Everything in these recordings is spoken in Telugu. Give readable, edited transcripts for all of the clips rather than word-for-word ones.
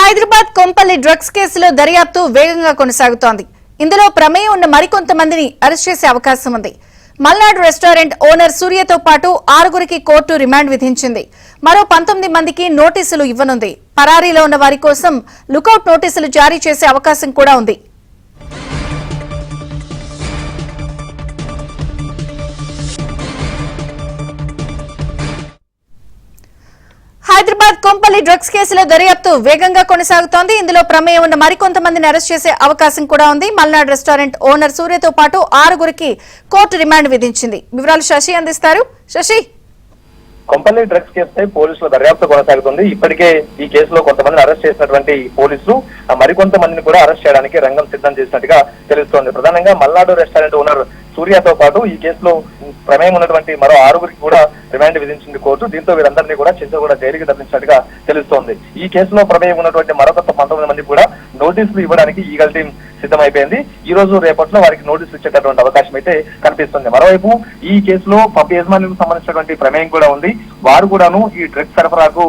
హైదరాబాద్ కొంపల్లి డ్రగ్స్ కేసులో దర్యాప్తు వేగంగా కొనసాగుతోంది. ఇందులో ప్రమేయం ఉన్న మరికొంతమందిని అరెస్ట్ చేసే అవకాశం ఉంది. మల్నాడు రెస్టారెంట్ ఓనర్ సూర్యతో పాటు 6గురికి కోర్టు రిమాండ్ విధించింది. మరో 19 మందికి నోటీసులు ఇవ్వనుంది. పరారీలో ఉన్న వారి కోసం లుకౌట్ నోటీసులు జారీ చేసే అవకాశం కూడా ఉంది. హైదరాబాద్ కొంపల్లి డ్రగ్స్ కేసులో దర్యాప్తు వేగంగా కొనసాగుతోంది. ఇందులో ప్రమేయం ఉన్న మరికొంతమందిని అరెస్ట్ చేసే అవకాశం కూడా ఉంది. మల్నాడు రెస్టారెంట్ ఓనర్ సూర్యతో పాటు 6గురికి కోర్టు రిమాండ్ విధించింది. వివరాలు శశి అందిస్తారు. శశి, కొంపల్లి డ్రగ్స్ కేసుపై పోలీసుల దర్యాప్తు కొనసాగుతుంది. ఇప్పటికే ఈ కేసులో కొంతమందిని అరెస్ట్ చేసినటువంటి పోలీసులు మరికొంతమందిని కూడా అరెస్ట్ చేయడానికి రంగం సిద్ధం చేసినట్టుగా తెలుస్తోంది. ప్రధానంగా మల్నాడు రెస్టారెంట్ ఓనర్ సూర్యతో పాటు ఈ కేసులో ప్రమేయం ఉన్నటువంటి మరో 6గురికి కూడా రిమాండ్ విధించింది కోర్టు. దీంతో వీరందరినీ కూడా చింతగూడ జైలుకి తరలించినట్టుగా తెలుస్తోంది. ఈ కేసులో ప్రమేయం ఉన్నటువంటి మరొక 19 మంది కూడా నోటీసులు ఇవ్వడానికి ఈగల్ టీం సిద్ధమైపోయింది. ఈ రోజు రేపట్లో వారికి నోటీసులు ఇచ్చేటటువంటి అవకాశం అయితే కనిపిస్తుంది. మరోవైపు ఈ కేసులో పబ్ యజమానులకు సంబంధించినటువంటి ప్రమేయం కూడా ఉంది. వారు కూడాను ఈ డ్రగ్స్ సరఫరాకు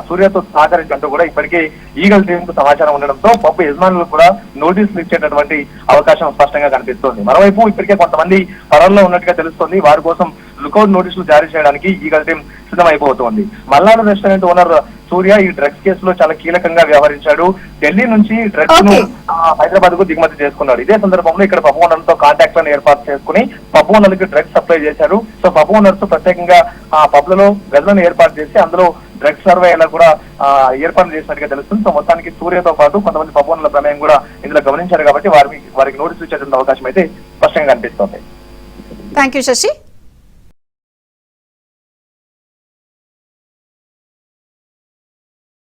సూర్యతో సహకరించంటూ కూడా ఇప్పటికే ఈగల్ టీం కు సమాచారం ఉండడంతో పబ్ యజమానులకు కూడా నోటీసులు ఇచ్చేటటువంటి అవకాశం స్పష్టంగా కనిపిస్తోంది. మరోవైపు ఇప్పటికే కొంతమంది పరంలో ఉన్నట్టుగా తెలుస్తోంది. వారి కోసం లుకౌట్ నోటీసులు జారీ చేయడానికి ఈగల్ టీం సిద్ధమైపోతోంది. మల్నాడు రెస్టారెంట్ ఓనర్ సూర్య ఈ డ్రగ్స్ కేసులో చాలా కీలకంగా వ్యవహరించాడు. ఢిల్లీ నుంచి డ్రగ్స్ ను హైదరాబాద్ కు దిగుమతి చేసుకున్నాడు. ఇదే సందర్భంలో ఇక్కడ పబ్ ఓనర్లతో కాంటాక్ట్ లను ఏర్పాటు చేసుకుని పబ్ ఓనర్లకి డ్రగ్స్ సప్లై చేశారు. సో పబ్ ఓనర్స్ ప్రత్యేకంగా పబ్లలో గదులను ఏర్పాటు చేసి అందులో డ్రగ్స్ సర్వే ఎలా కూడా ఏర్పాటు చేసినట్టుగా తెలుస్తుంది. సో మొత్తానికి సూర్యతో పాటు కొంతమంది పబ్ ఓనర్ల ప్రమేయం కూడా ఇందులో గమనించారు కాబట్టి వారికి నోటీసులు ఇచ్చేటువంటి అవకాశం అయితే స్పష్టంగా కనిపిస్తోంది. థాంక్యూ శశి.